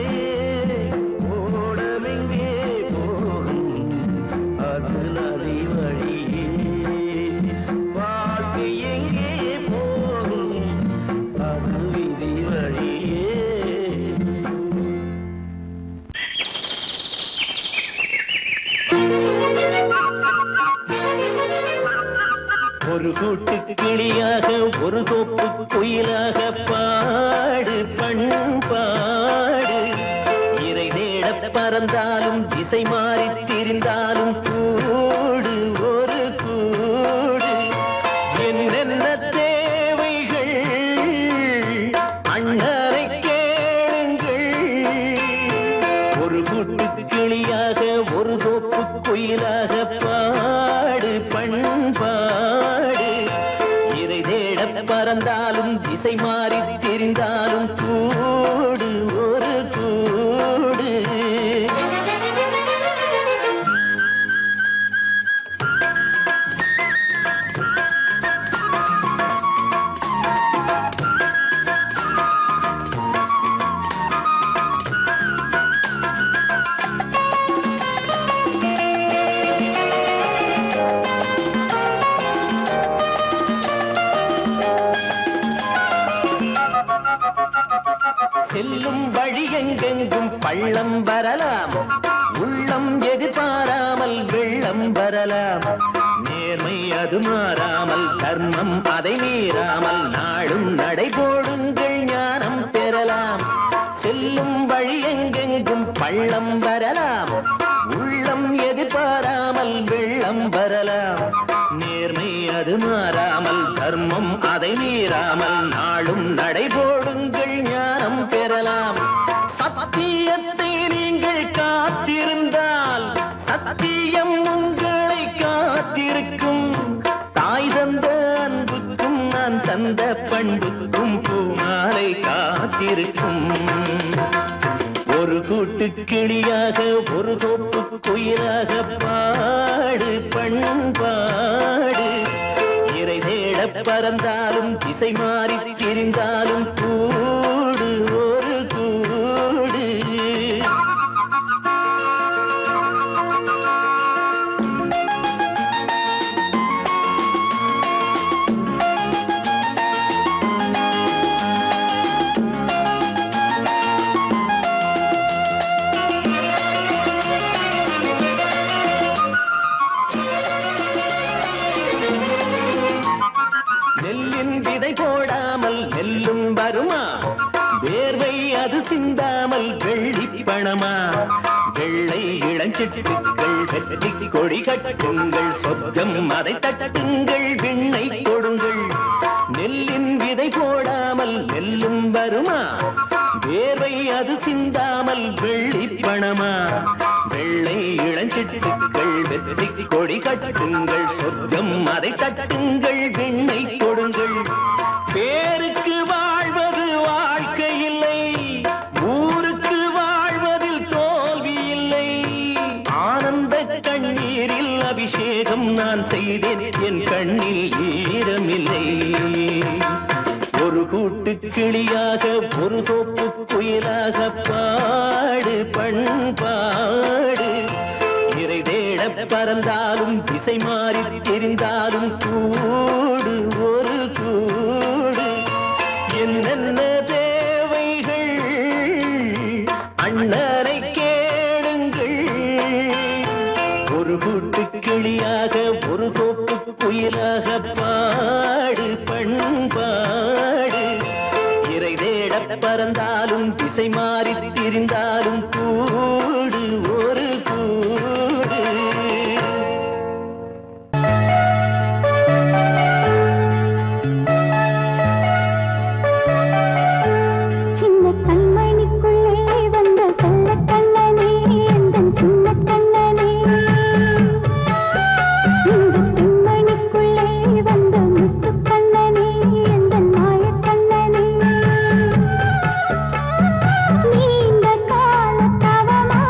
C: ஓடமெங்கே போகும் அது நதி வழியே வாழ்க்கை எங்கே போகும் அது விதி வழியே. ஒரு கூட்டு கிளியாக ஒரு தோப்பு குயிலாக பாடு பண்பாடு இறை தேட பறந்தாலும் திசை மாறி திரிந்தாலும் கூடு ஒரு கூடு என்னென்ன தேவைகள் அண்ணரை கேளுங்கள். ஒரு கூட்டு கிளியாக ஒரு தோப்பு குயிலாக பாடு பண்பாடு இதை தேட பறந்தாலும் திசை மாறி தெரிந்தாலும் கூடு ஒரு கூடு. செல்லும் வழி எங்கெங்கும் பள்ளம் வரலாம், உள்ளம் எதிர்பாராமல் வெள்ளம் வரலாம். நேர்மை அது மாறாமல் தர்மம் அதை மீறாமல் நாளும் நடைபோடுங்கள் ஞானம் பெறலாம். செல்லும் வழி எங்கெங்கும் பள்ளம் வரலாம், உள்ளம் எதிர்பாராமல் வெள்ளம் வரலாம். நேர்மை அது மாறாமல் தர்மம் அதை மீறாமல் நாளும் நடைபோடுங்கள் ஞானம் பெறலாம். சத்தியத்தை நீங்கள் காத்திருந்தால் சத்தியம் உங்களை காத்திருக்கும். தாய் தந்த அன்புக்கும் நான் தந்த பண்புக்கும் பூமாலை காத்திருக்கும். ஒரு கூட்டு கிளியாக ஒரு தோப்பு குயிலாக பாடு பண்பாடு இறை தேட பறந்தாலும் திசை மாறி திரிந்தாலும் கூடு ஒரு கூடு. நெல்லின் விதை போடாமல் நெல்லும் வருமா, வேர்வை அது சிந்தாமல் வெள்ளி பணமா. வெள்ளை இளஞ்சிட்டுக்கள் வெற்றி கொடி கட்டுங்கள், சொர்க்கம் அதை தட்டுங்கள் விண்ணை கொடுங்கள். நெல்லின் விதை போடாமல் நெல்லும் வருமா, வேர்வை அது சிந்தாமல் வெள்ளி பணமா. வெள்ளை இளஞ்சிட்டுக்கள் வெற்றி கொடி கட்டுங்கள், சொர்க்கம் அதை தட்டுங்கள் விண்ணை கொடுங்கள். பேருக்கு வாழ்வது வாழ்க்கை இல்லை, ஊருக்கு வாழ்வதில் தோல்வி இல்லை. ஆனந்த கண்ணீரில் அபிஷேகம் நான் செய்தேன், என் கண்ணில் ஈரமில்லை. ஒரு கூட்டு கிளியாக ஒரு தோப்பு குயிலாக பாடு பண்பாடு இறை தேட பறந்தாலும் திசை மாறி தெரிந்தாலும் கூடு ஒரு கூடு. என்னென்ன தேவைகள் அண்ணரை கேளுங்கள். ஒரு கூட்டு கிளியாக ஒரு தோப்பு குயிலாக பாடு பண்பாடு இறை தேட பறந்தாலும் திசை மாறி திரிந்தாலும் கூடு ஒரு கூடு.
B: சின்ன கண்மணிக்குள்ளே வந்த செல்ல கண்ணனே, எந்தன் சின்ன கண்ணனே. இந்த பெண்மணிக்குள்ளே வந்த முத்து கண்ணனே, எந்தன் மாய கண்ணனே. நீண்ட கால தவமா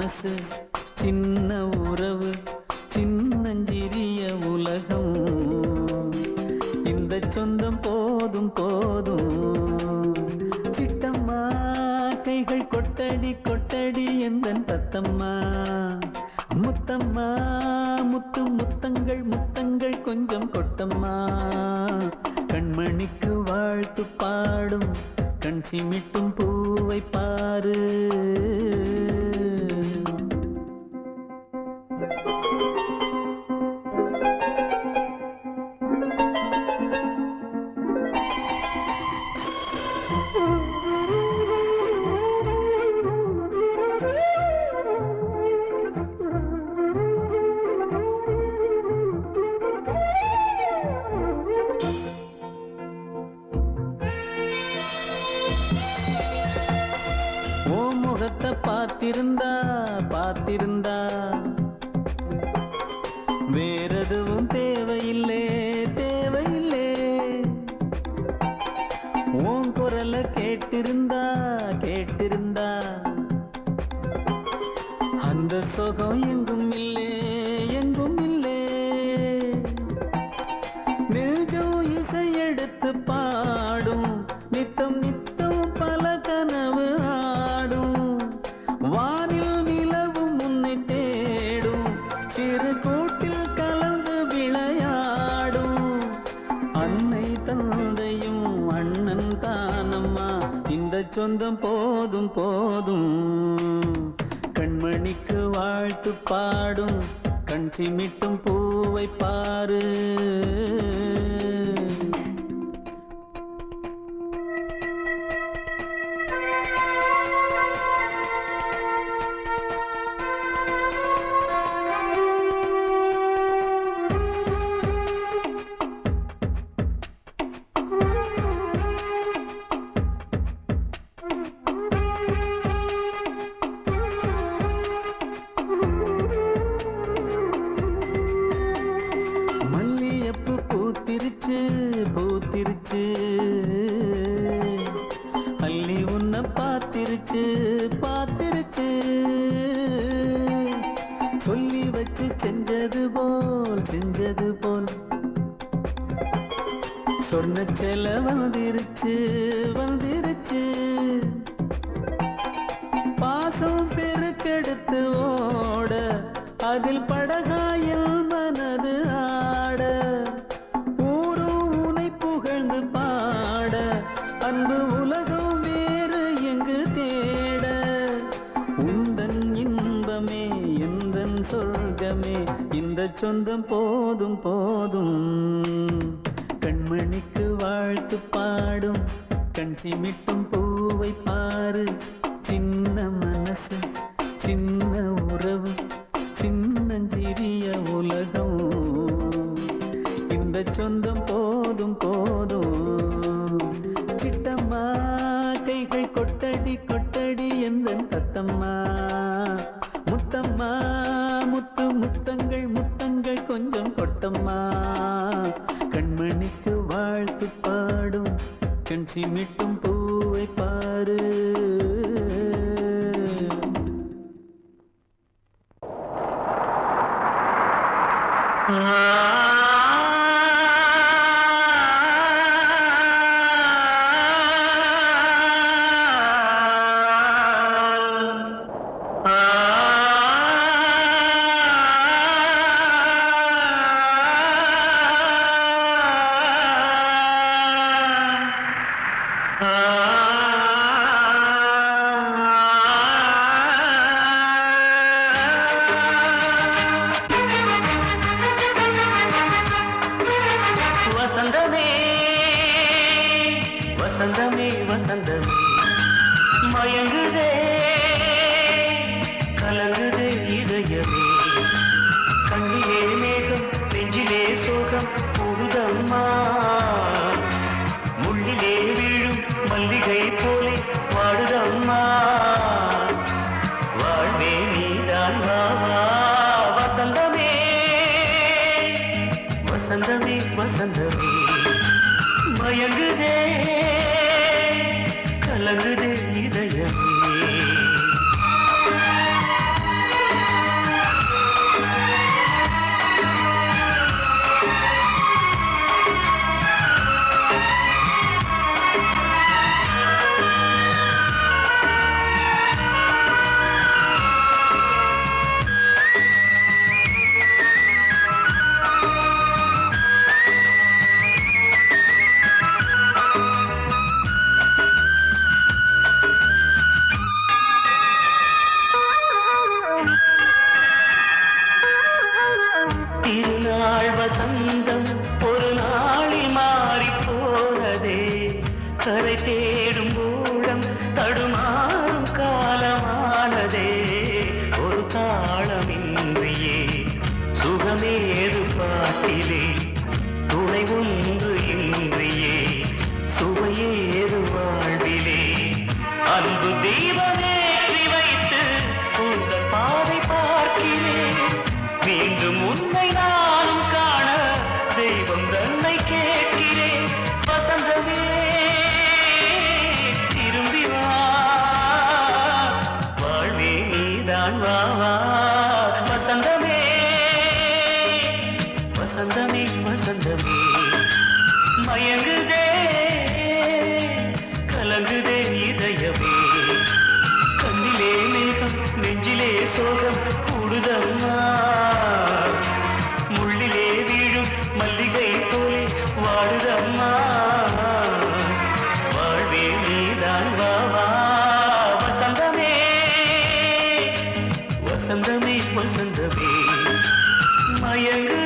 H: மனசு சின்ன உறவு சின்னஞ்சிறிய உலகம் இந்த சொந்தம் போதும் போதும் சிட்டம்மா கைகள் கொட்டடி கொட்டடி எந்தன் தத்தம்மா முத்தம்மா முத்து முத்தங்கள் முத்தங்கள் கொஞ்சம் கொட்டம்மா கண்மணிக்கு வாழ்த்து பாடும் கண் சிமிட்டும் பூவை பாரு பார்த்திருந்தா வேறெதுவும் தேவையில்லை தேவையில்லை உன் குரலை கேட்டிருந்தா அந்த சுகம் எங்கும் இல்லை எங்கும் இல்லை நெஞ்சம் இசை எடுத்து பாடும் நித்தம் நித்தம் பல கனவு ஆடும் வானில் நிலவும் உன்னை தேடும் சிறு கூட்டில் கலந்து விளையாடும் அன்னை தந்தையும் அண்ணன் தானம்மா இந்த சொந்தம் போதும் போதும் கண்மணிக்கு வாழ்த்து பாடும் கண் சிமிட்டும் பூவை பாரு பூத்திருச்சு அள்ளி உன்னை பார்த்திருச்சு சொல்லி வச்சு செஞ்சது போல் சொன்ன செல வந்துருச்சு பாசம் பெருக்கெடுத்து ஓட அதில் படகாயில் மனது ஆட புகழ்ந்து பாட அன்பு உலகம் வேறு எங்கு தேட உந்தன் இன்பமே எந்தன் சொர்க்கமே இந்த சொந்தம் போதும் போதும் கண்மணிக்கு வாழ்த்து பாடும் கண் சிமிட்டும் பூவை பாரு சின்ன மனசு சின்ன உறவு சின்னஞ்சிறிய உலகம் இந்த சொந்தம் போதும் போதும் சிட்டம்மா கைகள் கொட்டடி கொட்டடி எந்தன் தத்தம்மா முத்தம்மா முத்து முத்தங்கள் முத்தங்கள் கொஞ்சம் கொட்டம்மா கண்மணிக்கு வாழ்த்து பாடும் கண் சிமிட்டும் பூவை பாரு
C: வசந்தமே வசந்தமே மயங்குதே கலங்குதே இதயமே கண்ணிலே மேகம் நெஞ்சிலே சோகம் கூடுதம்மா முள்ளிலே வீழும் மல்லிகை போலே வாடுதம்மா வாழ்வே நீதான் வாவா வசந்தமே வசந்தமே வசந்தமே மயங்குதே கலங்குதே இதயமே தாளமின்றியே சுகமேது பாட்டிலே துணை ஒன்று இன்றியே சுவையேது வாழ்விலே அன்பு தீபமேற்றி வைத்து உங்கள் பாதை பார்க்கிறேன் மீண்டும் உன்னை நானும் காண தெய்வம் தன்னை கேட்கிறேன் வசந்தமே திரும்பி வா வாழ்வே நீதான் வா வா வசந்தமே வசந்தமே வசந்தமே மயங்குதே கலங்குதே இதயமே கண்ணிலே மேகம் நெஞ்சிலே சோகம் கூடுதம்மா முள்ளிலே வீழும் மல்லிகை போலே வாடுதம்மா வாழ்வே நீதான் வா வா வசந்தமே வசந்தமே வசந்தமே மயங்கு